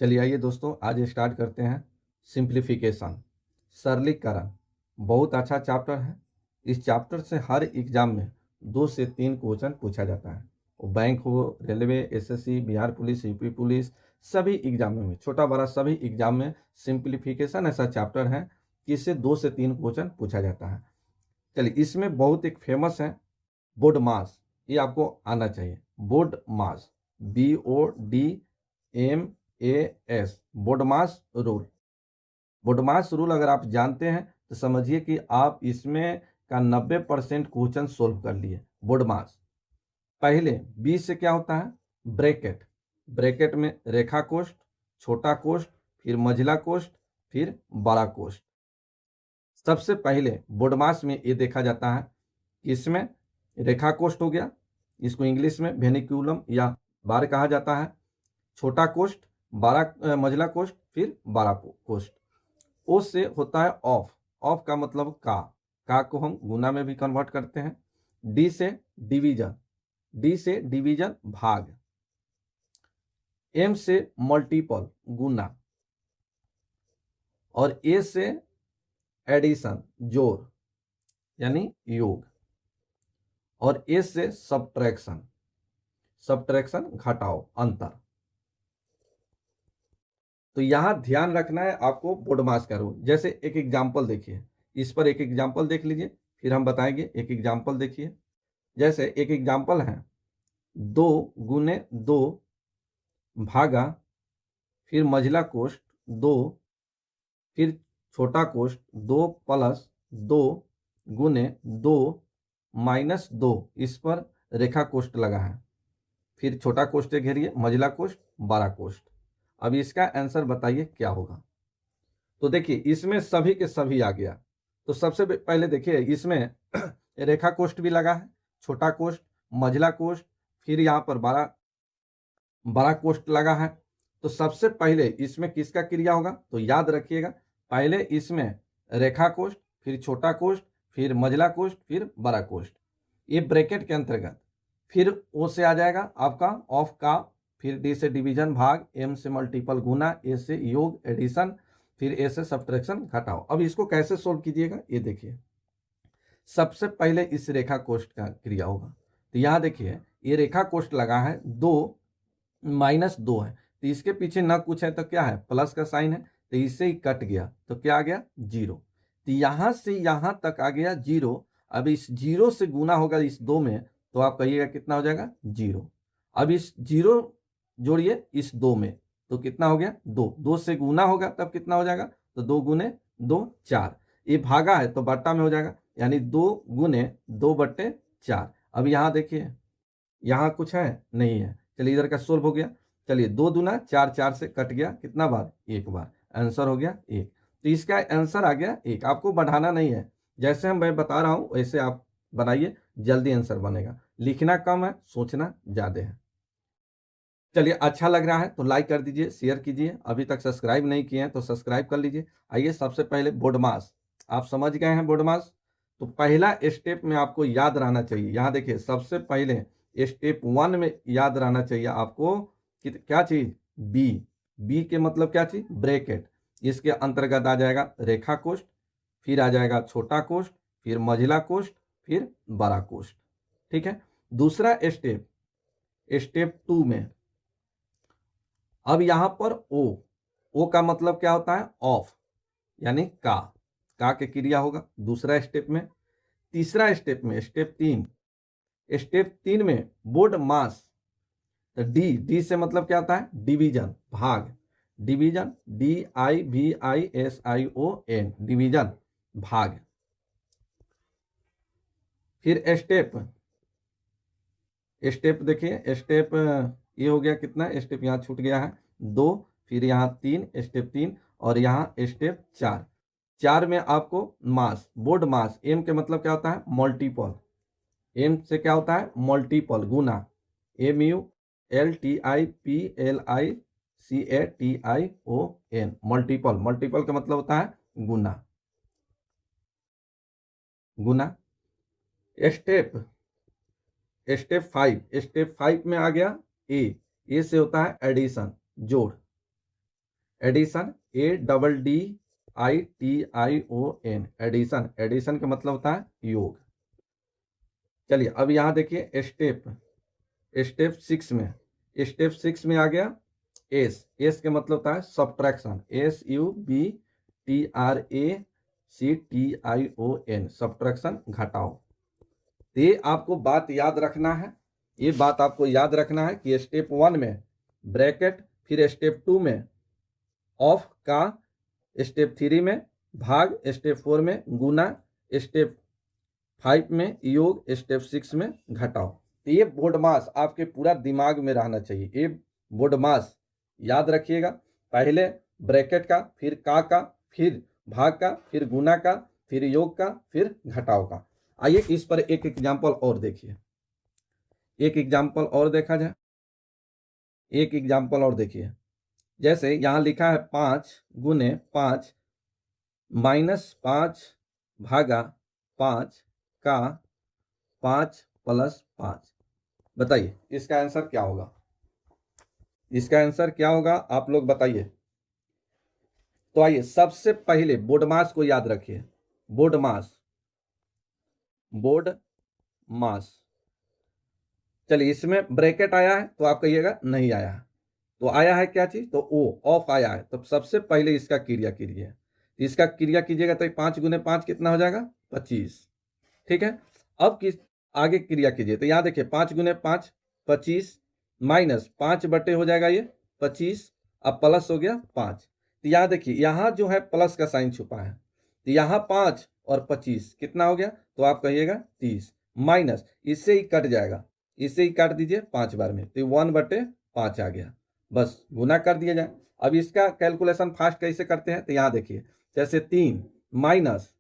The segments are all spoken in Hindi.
चलिए आइए दोस्तों, आज स्टार्ट करते हैं सिंप्लीफिकेशन, सरलीकरण। बहुत अच्छा चैप्टर है। इस चैप्टर से हर एग्जाम में 2 से 3 क्वेश्चन पूछा जाता है। वो बैंक हो, railway, SSC, Bihar police, UP police, सभी एग्जामों में, छोटा बड़ा सभी एग्जाम में सिंप्लीफिकेशन ऐसा चैप्टर है कि इससे 2 से 3 क्वेश्चन पूछा जाता है। चलिए, इसमें बहुत एक फेमस है बोर्ड मास, ये आपको आना चाहिए। बोर्ड मास, BODMAS, बोर्ड मास रूल। बोर्ड मास रूल अगर आप जानते हैं तो समझिए कि आप इसमें का 90% क्वेश्चन सोल्व कर लिए। बोर्ड मास पहले बी से क्या होता है? ब्रैकेट। ब्रैकेट में रेखा कोष्ठ, छोटा कोष्ठ, फिर मंझला कोष्ठ, फिर बड़ा कोष्ठ। सबसे पहले बोर्ड मास में ये देखा जाता है कि इसमें रेखा कोष्ठ हो गया, इसको इंग्लिश में वेनिक्यूलम या बार कहा जाता है। छोटा कोष्ठ, बड़ा मंझला कोष्ठ, फिर बड़ा कोष्ठ। ओ से होता है ऑफ। ऑफ का मतलब का को हम गुना में भी कन्वर्ट करते हैं। डी से डिवीजन, डी से डिवीजन भाग। एम से मल्टीपल गुना, और ए से एडिशन जोड़ यानी योग, और ए से सब्ट्रैक्शन, सब्ट्रैक्शन घटाओ अंतर। तो यहां ध्यान रखना है आपको बोर्ड मास का रूल। जैसे एक एग्जांपल देखिए, इस पर एक एग्जांपल देख लीजिए, फिर हम बताएंगे। एक एग्जांपल देखिए, जैसे एक एग्जांपल है 2 × 2 भागा, फिर मंझला कोष्ठ 2, फिर छोटा कोष्ठ 2 + 2 × 2 - 2, इस पर रेखा कोष्ठ लगा है। फिर छोटा कोष्ठ घेरिए, मंझला कोष्ठ, बड़ा कोष्ठ। अब इसका आंसर बताइए क्या होगा। तो देखिए, इसमें सभी के सभी आ गया। तो सबसे पहले देखिए, इसमें रेखा कोष्ठ भी लगा है, छोटा कोष्ठ, मंझला कोष्ठ, फिर यहाँ पर बड़ा बड़ा कोष्ठ लगा है। तो सबसे पहले इसमें किसका क्रिया होगा? तो याद रखिएगा, पहले इसमें रेखा कोष्ठ, फिर छोटा कोष्ठ, फिर मंझला कोष्ठ, फिर बड़ा कोष्ठ, ये ब्रैकेट के अंतर्गत। फिर ओ से आ जाएगा आपका ऑफ का, फिर डी से डिवीजन भाग, एम से मल्टीपल गुना, ए से योग एडिशन, फिर ए से सब्ट्रैक्शन घटाओ। अब इसको कैसे सोल्व कीजिएगा ये देखिए। सबसे पहले इस रेखा कोष्ठ का क्रिया होगा। तो यहाँ देखिए, ये रेखा कोष्ठ लगा है 2 -2 है, तो इसके पीछे ना कुछ है तो क्या है? प्लस का साइन है, तो इससे ही कट गया तो क्या आ गया? 0। तो यहां से यहां तक आ गया 0। अब इस 0 से गुना होगा इस 2 में, तो आप कहिएगा कितना हो जाएगा? 0। अब इस 0 जोड़िए इस 2 में, तो कितना हो गया? 2। 2 से गुना होगा तब कितना हो जाएगा? तो 2 × 2 4। ये भागा है तो बट्टा में हो जाएगा, यानी 2 × 2/4। अब यहाँ देखिए, यहाँ कुछ है? नहीं है। चलिए, इधर का सोल्व हो गया। चलिए, 2 दूना 4, 4 से कट गया, कितना बार? एक बार। आंसर हो गया 1। तो इसका आंसर आ गया 1। आपको बढ़ाना नहीं है, जैसे मैं बता रहा हूं वैसे आप बनाइए, जल्दी आंसर बनेगा। लिखना कम है, सोचना ज्यादा है। चलिए, अच्छा लग रहा है तो लाइक कर दीजिए, शेयर कीजिए। अभी तक सब्सक्राइब नहीं किए हैं तो सब्सक्राइब कर लीजिए। आइए, सबसे पहले बोर्ड मास, आप समझ गए हैं बोर्ड मास। तो पहला स्टेप में आपको याद रहना चाहिए, यहाँ देखिए, सबसे पहले स्टेप 1 में याद रहना चाहिए आपको कि क्या चीज? बी। बी के मतलब क्या चीज? ब्रैकेट। इसके अंतर्गत आ जाएगा रेखा कोष्ठ, फिर आ जाएगा छोटा कोष्ठ, फिर मंझला कोष्ठ, फिर बड़ा कोष्ठ। ठीक है। दूसरा स्टेप, स्टेप 2 में, अब यहां पर ओ का मतलब क्या होता है? ऑफ, यानी का के क्रिया होगा दूसरा स्टेप में। तीसरा स्टेप में, स्टेप 3, स्टेप 3 में बोर्ड मास। तो डी से मतलब क्या होता है? डिवीजन भाग। डिवीजन, DIVISION, डिवीजन भाग। फिर स्टेप, स्टेप देखिए, स्टेप ये हो गया कितना? स्टेप यहाँ छूट गया है 2, फिर यहाँ 3, स्टेप 3, और यहाँ स्टेप 4। 4 में आपको मास, बोर्ड मास। एम के मतलब क्या होता है? मल्टीपल। एम से क्या होता है? मल्टीपल, गुना। MULTIPLICATION, multiple. मल्टीपल का मतलब होता है गुना, गुना। स्टेप, स्टेप 5, स्टेप 5 में आ गया ए। ए से होता है एडिशन, जोड़। Addition, ADDITION, addition. एडिशन का मतलब होता है योग। चलिए अब यहाँ देखिए स्टेप 6 में, स्टेप 6 में आ गया एस। एस का मतलब होता है सब्ट्रैक्शन, SUBTRACTION, सब्ट्रैक्शन, घटाओ। ये आपको बात याद रखना है, ये बात आपको याद रखना है कि स्टेप 1 में ब्रैकेट, फिर स्टेप 2 में ऑफ का, स्टेप 3 में भाग, स्टेप 4 में गुना, स्टेप 5 में योग, स्टेप 6 में घटाओ। तो ये बोर्डमास आपके पूरा दिमाग में रहना चाहिए। ये बोर्डमास याद रखिएगा, पहले ब्रैकेट का, फिर का, फिर भाग का, फिर गुना का, फिर योग का, फिर घटाओ का। आइए इस पर एक एग्जाम्पल और देखिए, एक एग्जाम्पल और देखा जाए, एक एग्जाम्पल और देखिए। जैसे यहां लिखा है 5 गुने 5 माइनस 5 भागा 5 का 5 प्लस 5। बताइए इसका आंसर क्या होगा, इसका आंसर क्या होगा आप लोग बताइए। तो आइए सबसे पहले बोर्डमास को याद रखिए, बोर्डमास, बोर्ड मास। चलिए इसमें ब्रैकेट आया है तो आप कहिएगा नहीं आया है, तो आया है क्या चीज, तो ओ ऑफ आया है, तो सबसे पहले इसका क्रिया कीजिए। इसका क्रिया कीजिएगा तो 5 गुने 5 कितना हो जाएगा, 25। ठीक है, अब किस आगे क्रिया कीजिए, तो यहाँ देखिए 5 गुने 5 25, माइनस 5 बटे हो जाएगा ये 25, अब प्लस हो गया 5। तो यहाँ देखिए यहाँ जो है प्लस का साइन छुपा है, तो यहाँ 5 और 25 कितना हो गया, तो आप कहिएगा 30, माइनस इससे ही कट जाएगा, इससे ही काट दीजिए 5 बार में, तो 1/5 आ गया, बस गुना कर दिया जाए। अब इसका कैलकुलेशन फास्ट कैसे करते हैं, तो यहाँ देखिए जैसे 3 माइनस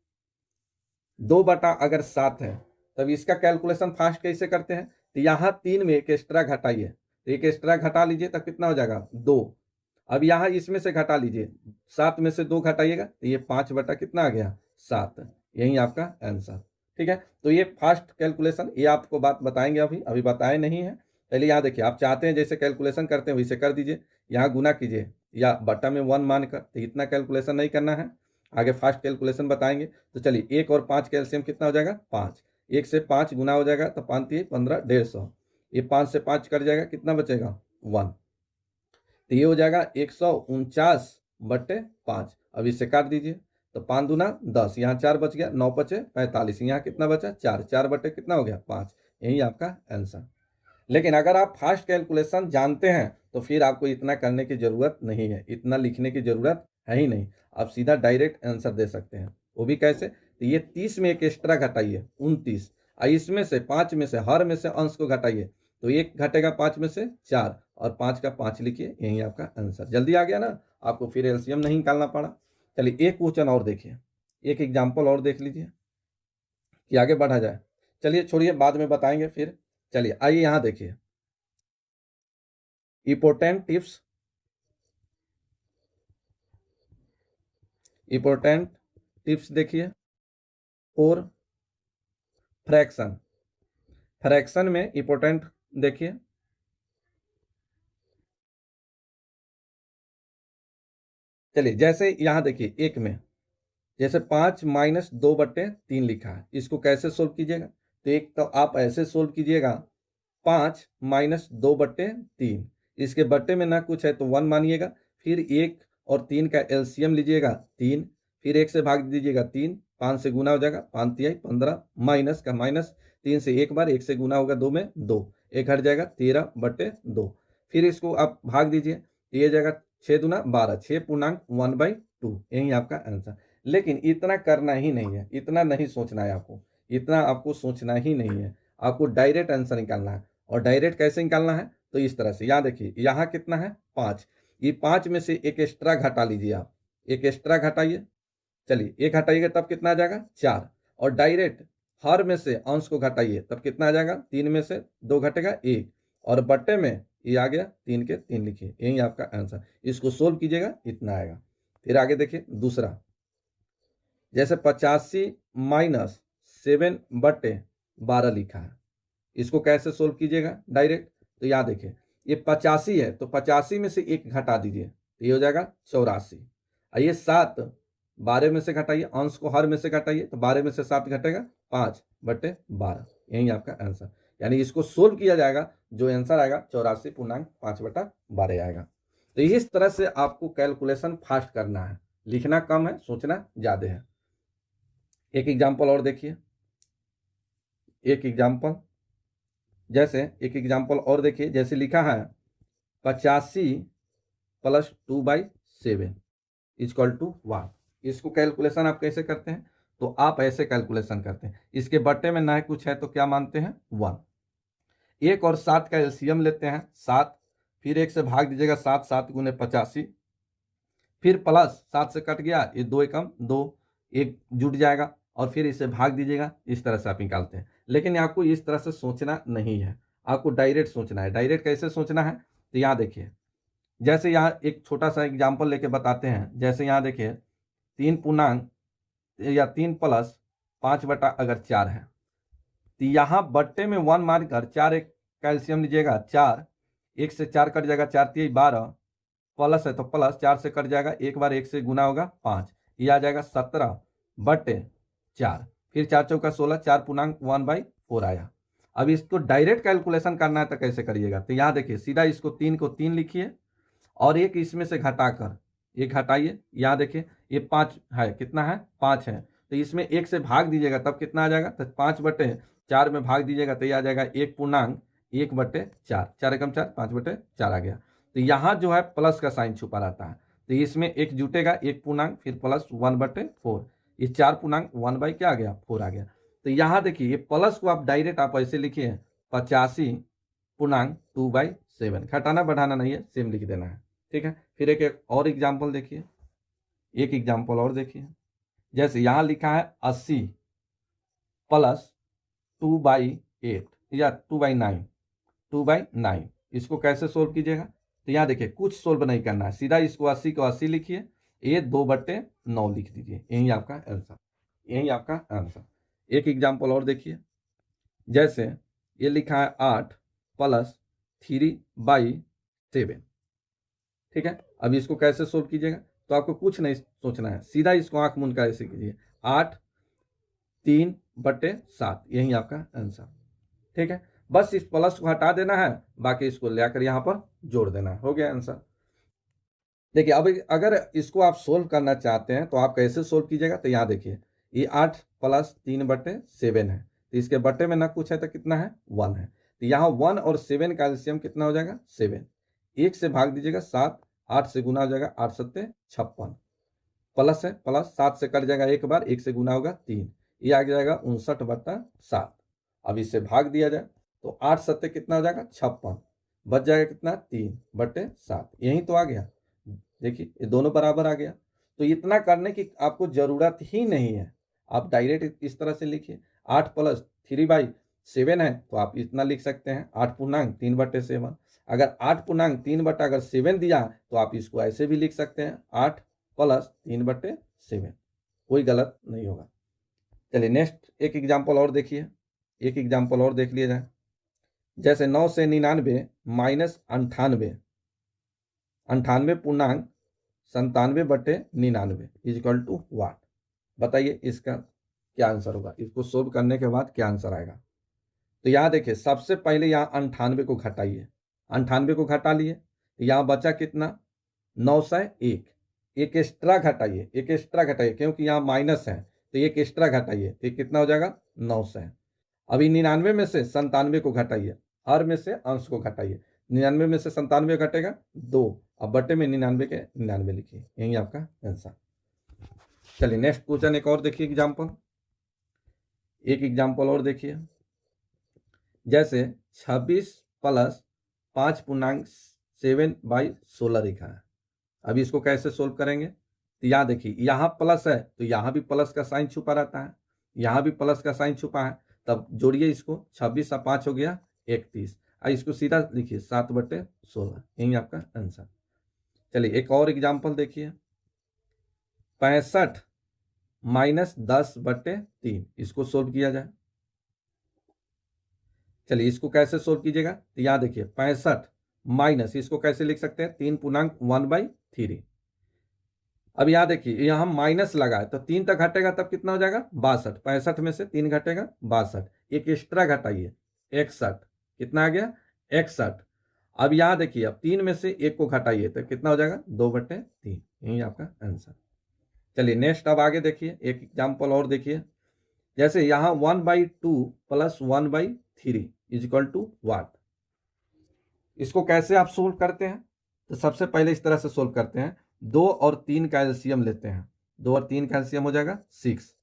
2/7 है, तब इसका कैलकुलेशन फास्ट कैसे करते हैं, तो यहाँ 3 में एक एक्स्ट्रा घटाइए, तो एक एक्स्ट्रा घटा लीजिए तब कितना हो जाएगा 2। अब यहाँ इसमें से घटा लीजिए, 7 में से 2 घटाइएगा तो ये 5 बटा कितना आ गया 7, यही आपका आंसर। ठीक है, तो ये फास्ट कैलकुलेशन, ये आपको बात बताएंगे, अभी बताए नहीं है। पहले यहाँ देखिए आप चाहते हैं जैसे कैलकुलेशन करते हैं वैसे कर दीजिए, यहाँ गुना कीजिए या बटा में 1 मानकर, तो इतना कैलकुलेशन नहीं करना है, आगे फास्ट कैलकुलेशन बताएंगे। तो चलिए 1 और 5 का एलसीएम कितना हो जाएगा 5, 1 से 5 गुना हो जाएगा तो 5 3 15 150, ये 5 से 5 कट जाएगा कितना बचेगा 1, तो ये हो जाएगा 149/5। अब इसे काट दीजिए तो 5 दूना 10, यहाँ 4 बच गया, 9 बचे 45, यहाँ कितना बचा 4, 4 बटे कितना हो गया 5, यही आपका आंसर। लेकिन अगर आप फास्ट कैलकुलेशन जानते हैं तो फिर आपको इतना करने की जरूरत नहीं है, इतना लिखने की जरूरत है ही नहीं, आप सीधा डायरेक्ट आंसर दे सकते हैं। वो भी कैसे, तो ये 30 में एक एक्स्ट्रा घटाइए 29, इसमें से 5 में से हर में से अंश को घटाइए, तो एक घटेगा 5 में से 4 और 5 का 5 लिखिए, यही आपका आंसर। जल्दी आ गया ना, आपको फिर एलसीएम नहीं निकालना पड़ा। चलिए एक क्वेश्चन और देखिए, एक एग्जाम्पल और देख लीजिए कि आगे बढ़ा जाए। चलिए छोड़िए बाद में बताएंगे फिर। चलिए आइए यहाँ देखिए इंपॉर्टेंट टिप्स, इंपॉर्टेंट टिप्स देखिए फॉर फ्रैक्शन। फ्रैक्शन में इंपॉर्टेंट देखिए, चलिए जैसे यहां देखिए एक में जैसे 5 माइनस 2/3 लिखा है, इसको कैसे सोल्व कीजिएगा, तो एक तो आप ऐसे सोल्व कीजिएगा 5 माइनस 2/3, इसके बट्टे में ना कुछ है तो 1 मानिएगा, फिर 1 और 3 का एलसीएम लीजिएगा 3, फिर 1 से भाग दीजिएगा 3, 5 से गुना हो जाएगा 5 तिहाई 15, माइनस का माइनस 3 से एक बार, 1 से गुना होगा 2 में 2, एक हट जाएगा 13/2, फिर इसको आप भाग दीजिए, ये जाएगा 6 दूना 12, 6.1/2, यही आपका आंसर। लेकिन इतना करना ही नहीं है, इतना नहीं सोचना है आपको, इतना आपको सोचना ही नहीं है, आपको डायरेक्ट आंसर निकालना है। और डायरेक्ट कैसे निकालना है, तो इस तरह से, यहाँ देखिए यहाँ कितना है 5, ये 5 में से एक एक्स्ट्रा घटा लीजिए आप, एक एक्स्ट्रा घटाइए, चलिए एक हटाइएगा तब कितना आ जाएगा 4, और डायरेक्ट हर में से अंश को घटाइए तब कितना आ जाएगा, 3 में से 2 घटेगा 1, और बट्टे में ये आ गया 3 के 3 लिखिए, यही आपका आंसर। इसको सोल्व कीजिएगा इतना आएगा। फिर आगे देखिए दूसरा, जैसे 85 माइनस 7/12 लिखा है, इसको कैसे सोल्व कीजिएगा डायरेक्ट, तो यहाँ देखिए ये 85 है तो 85 में से एक घटा दीजिए, तो ये हो जाएगा 84। ये 7 12 में से घटाइए, अंश को हर में से घटाइए, तो 12 में से 7 घटेगा 5/12, यही आपका आंसर। यानी इसको सोल्व किया जाएगा, जो आंसर आएगा 84.5/12 आएगा। तो इस तरह से आपको कैलकुलेशन फास्ट करना है, लिखना कम है, सोचना ज्यादा है। एक एग्जाम्पल और देखिए, एक एग्जाम्पल और देखिए, जैसे लिखा है 85 + 2/7 = 1। इसको कैलकुलेशन आप कैसे करते हैं, तो आप ऐसे कैलकुलेशन करते हैं, इसके बट्टे में ना कुछ है तो क्या मानते हैं 1। 1 और 7 का एलसीएम लेते हैं 7, फिर 1 से भाग दीजिएगा 7, 7 × 85, फिर प्लस 7 से कट गया, ये 2 एकम 2, 1 जुट जाएगा, और फिर इसे भाग दीजिएगा। इस तरह से आप निकालते हैं, लेकिन आपको इस तरह से सोचना नहीं है, आपको डायरेक्ट सोचना है। डायरेक्ट कैसे सोचना है, तो यहाँ देखिए, जैसे यहाँ एक छोटा सा एग्जाम्पल लेके बताते हैं। जैसे यहाँ देखिए 3 पूर्णांक या 3 + 5/4 है, तो यहाँ बट्टे में 1 मारकर 4 एक कैल्शियम लीजिएगा, 4 1 से 4 कट जाएगा, 4 × 3 = 12, प्लस है तो प्लस 4 से कट जाएगा, एक बार 1 से गुना होगा 5, ये आ जाएगा 17/4, फिर 4 × 4 = 16, 4 पूर्णांक 1/4 आया। अब इसको डायरेक्ट कैलकुलेशन करना है तो कैसे करिएगा, तो यहाँ देखिए सीधा इसको 3 को 3 लिखिए, और एक इसमें से घटाकर एक हटाइए। यहाँ देखिए ये 5 है, कितना है 5 है, तो इसमें 1 से भाग दीजिएगा तब कितना आ जाएगा, तो 5/4 में भाग दीजिएगा तो ये आ जाएगा 1/1/4, 4 एकम 4, 5/4 आ गया। तो यहाँ जो है प्लस का साइन छुपा रहता है, तो इसमें एक जुटेगा, 1 पूर्णांक फिर प्लस 1/4, ये 4 पूर्णांक 1 बाई क्या आ गया 4 आ गया। तो यहाँ देखिए ये प्लस को आप डायरेक्ट आप ऐसे लिखिए 85.2/7, घटाना बढ़ाना नहीं है, सेम लिख देना है, ठीक है। फिर एक और एग्जाम्पल देखिए, जैसे यहाँ लिखा है 80 + 2/8 या 2/9, इसको कैसे सोल्व कीजिएगा, तो यहाँ देखिए कुछ सोल्व नहीं करना है, सीधा इसको 80 को 80 लिखिए, ये 2/9 लिख दीजिए, यही आपका आंसर। एक एग्जाम्पल और देखिए, जैसे ये लिखा है 8 + 3/7, ठीक है। अब इसको कैसे सोल्व कीजिएगा, तो आपको कुछ नहीं सोचना है, सीधा इसको आंख मूंद कर ऐसे कीजिए, 8 3/7, यही आपका आंसर, ठीक है। बस इस प्लस को हटा देना है, बाकी इसको लेकर यहाँ पर जोड़ देना है, हो गया आंसर। देखिए अब अगर इसको आप सोल्व करना चाहते हैं तो आप कैसे सोल्व कीजिएगा, तो यहाँ देखिए ये 8 + 3/7 है, तो इसके बट्टे में ना कुछ है तो कितना है 1 है, तो यहाँ 1 और 7 का एलसीएम कितना हो जाएगा 7, 1 से भाग दीजिएगा 7, 8 से गुना हो जाएगा 8 × 7 = 56, प्लस है प्लस 7 से कट जाएगा एक बार, 1 से गुना होगा 3, ये आ जाएगा 59/7। अब इससे भाग दिया जाए तो 8 × 7 कितना हो जाएगा 56, बच जाएगा कितना 3/7, यही तो आ गया। देखिए ये दोनों बराबर आ गया, तो इतना करने की आपको जरूरत ही नहीं है, आप डायरेक्ट इस तरह से लिखिए। 8 + 3/7 है तो आप इतना लिख सकते हैं 8 पूर्णांक 3/7। अगर 8 पूर्णांक 3/7 दिया तो आप इसको ऐसे भी लिख सकते हैं 8 + 3/7, कोई गलत नहीं होगा। चलिए नेक्स्ट एक एग्जाम्पल और देखिए, देख लिया जाए। जैसे 9 से 99 - 98, 98 पूर्णांक 97/99 = वाट। बताइए इसका क्या आंसर होगा, इसको सोल्व करने के बाद क्या आंसर आएगा। तो यहाँ देखिए सबसे पहले यहाँ 98 को घटाइए, 98 को घटा लिए, यहाँ बचा कितना 901, एक एक्स्ट्रा घटाइए, क्योंकि यहाँ माइनस है तो एक एक्स्ट्रा घटाइए, तो कितना हो जाएगा 900। अभी 99 में से 97 को घटाइए, हर में से अंश को घटाइए, 99 में से 97 घटेगा 2, अब बटे में 99 के 99 लिखिए, यही आपका आंसर। चलिए नेक्स्ट क्वेश्चन एक और देखिए एग्जाम्पल, जैसे 26 + 5.7/16 लिखा है। अब इसको कैसे सोल्व करेंगे, तो यहाँ देखिए यहाँ प्लस है तो यहाँ भी प्लस का साइन छुपा रहता है, यहाँ भी प्लस का साइन छुपा है, तब जोड़िए इसको, 26 और 5 हो गया 31, इसको सीधा लिखिए 7/16, यही आपका आंसर। चलिए एक और एग्जाम्पल देखिए, 65 - 10/3, इसको सोल्व किया जाए। चलिए इसको कैसे सोल्व कीजिएगा, तो यहाँ देखिए 65 माइनस, इसको कैसे लिख सकते हैं 3 पूर्णांक 1/5, 3। अब यहाँ देखिए, यहाँ माइनस लगा है तो 3 तक घटेगा तब कितना हो जाएगा 62। 65 में से 3 घटेगा 62। एक एक्स्ट्रा घटाइए 61। कितना आ गया 61। अब यहाँ देखिए, अब 3 में से 1 को घटाइए तो कितना हो जाएगा 2/3। यही आपका आंसर। चलिए नेक्स्ट, अब आगे देखिए, एक एग्जाम्पल और देखिए। जैसे यहाँ 1/2 प्लस 1/3 इज इक्वल टू वाट। इसको कैसे आप सोल्व करते हैं? तो सबसे पहले इस तरह से सोल्व करते हैं, 2 और 3 का एलसीएम लेते हैं। 2 और 3 का एलसीएम हो जाएगा 6।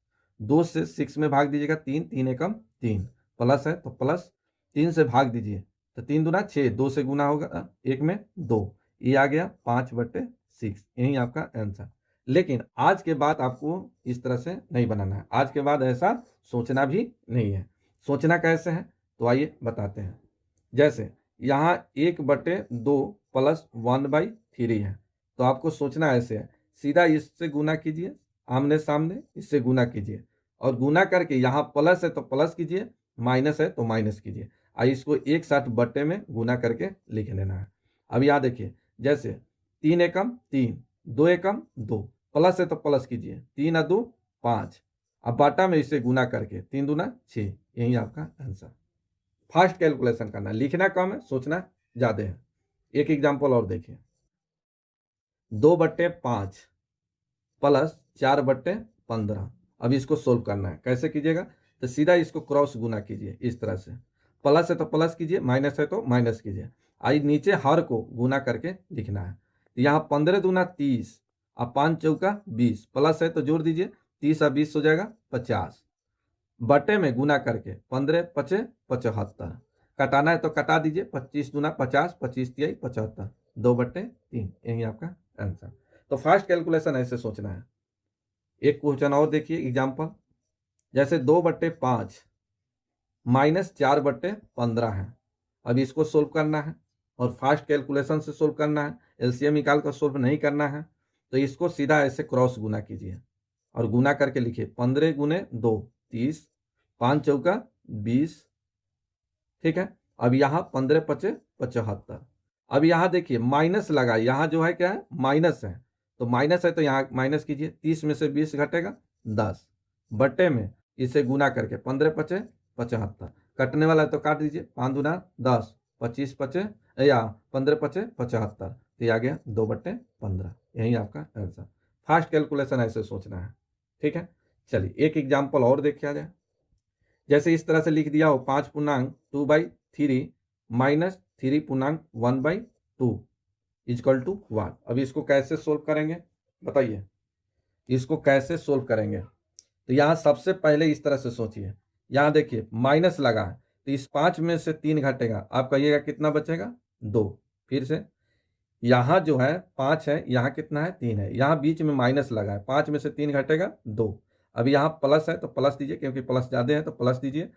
2 से 6 में भाग दीजिएगा 3, 3 एकम 3, प्लस है तो प्लस 3 से भाग दीजिए तो 3 दूना 6, 2 से गुना होगा 1 में 2, ये आ गया 5/6। यही आपका आंसर। लेकिन आज के बाद आपको इस तरह से नहीं बनाना है। आज के बाद ऐसा सोचना भी नहीं है। सोचना कैसे है तो आइए बताते हैं। जैसे यहाँ 1/2 प्लस 1/3 है, तो आपको सोचना ऐसे है, सीधा इससे गुना कीजिए, आमने सामने इससे गुना कीजिए, और गुना करके यहाँ प्लस है तो प्लस कीजिए, माइनस है तो माइनस कीजिए। आइए इसको एक साथ बट्टे में गुना करके लिख लेना है। अब यहाँ देखिए, जैसे 3 एकम 3, 2 एकम 2, प्लस है तो प्लस कीजिए, 3 और 2 5। अब बाटा में इसे गुना करके 3 दूना 6। यही आपका आंसर। फास्ट कैलकुलेशन करना, लिखना कम है, सोचना ज्यादा है। एक एग्जांपल और देखिए, 2/5 प्लस 4/15। अब इसको सोल्व करना है। कैसे कीजिएगा? तो सीधा इसको क्रॉस गुना कीजिए इस तरह से, प्लस है तो प्लस कीजिए, माइनस है तो माइनस कीजिए। आई नीचे हर को गुना करके लिखना है। तो यहाँ 15 दूना 30 और 5 चौका 20, प्लस है तो जोड़ दीजिए, 30 और 20 हो जाएगा 50। बटे में गुना करके 15 पचे 75, कटाना है तो कटा दीजिए, 25 दूना 50, 25 तिहाई 75, 2/3। यही आपका आंसर। तो फास्ट कैलकुलेशन ऐसे सोचना है। एक क्वेश्चन और देखिए एग्जाम्पल। जैसे 2/5 माइनस 4/15 है। अब इसको सोल्व करना है और फास्ट कैलकुलेशन से सोल्व करना है, एलसीएम निकाल कर सोल्व नहीं करना है। तो इसको सीधा ऐसे क्रॉस गुना कीजिए और गुना करके लिखिए, 15 गुने 2 30, 5 चौका 20। ठीक है। अब यहाँ 15 पचे 75। अब यहाँ देखिए माइनस लगा, यहाँ जो है क्या है माइनस है, तो माइनस है तो यहाँ माइनस कीजिए, 30 में से 20 घटेगा 10, बट्टे में इसे गुना करके 15 पचे 75, कटने वाला है तो काट दीजिए, 5 दूना 10, 25 पचे या 15 पचे 75, तो ये आ गया 2/15। यही आपका आंसर। फास्ट कैलकुलेशन ऐसे सोचना है। ठीक है। चलिए एक एग्जाम्पल और देखा जाए। जैसे इस तरह से लिख दिया हो, 5/2/3 माइनस 3/1/2 इजकल टू 1। अभी इसको कैसे सोल्व करेंगे बताइए? इसको कैसे सोल्व करेंगे? तो यहाँ सबसे पहले इस तरह से सोचिए, यहाँ देखिए माइनस लगा है तो इस 5 में से 3 घटेगा, आप कहिएगा कितना बचेगा 2। फिर से यहाँ जो है 5 है, यहाँ कितना है 3 है, यहाँ बीच में माइनस लगा है, 5 में से 3 घटेगा 2। अब यहाँ प्लस है तो प्लस दीजिए, क्योंकि प्लस ज़्यादा है तो प्लस दीजिए।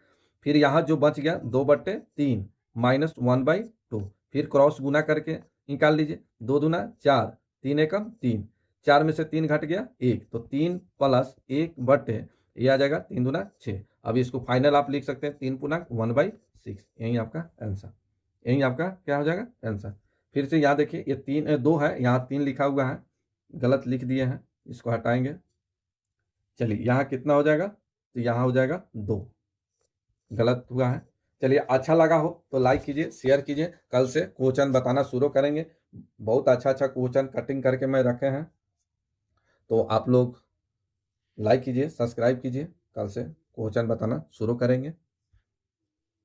फिर यहाँ जो बच गया 2/3 माइनस 1/2, फिर क्रॉस गुना करके निकाल लीजिए, 2 दूना 4, 3 एकम 3, 4 में से 3 घट गया 1, तो 3 प्लस 1/, ये आ जाएगा 3 दूना 6। अब इसको फाइनल आप लिख सकते हैं 3/1/6। यही आपका आंसर। यही आपका क्या हो जाएगा आंसर। फिर से यहाँ देखिए, ये 2 है, यहाँ 3 लिखा हुआ है, गलत लिख दिए हैं, इसको हटाएंगे। चलिए यहाँ कितना हो जाएगा? तो यहाँ हो जाएगा 2, गलत हुआ है। चलिए अच्छा लगा हो तो लाइक कीजिए, शेयर कीजिए। कल से क्वेश्चन बताना शुरू करेंगे। बहुत अच्छा अच्छा क्वेश्चन कटिंग करके मैं रखे हैं, तो आप लोग लाइक कीजिए, सब्सक्राइब कीजिए। कल से क्वेश्चन बताना शुरू करेंगे।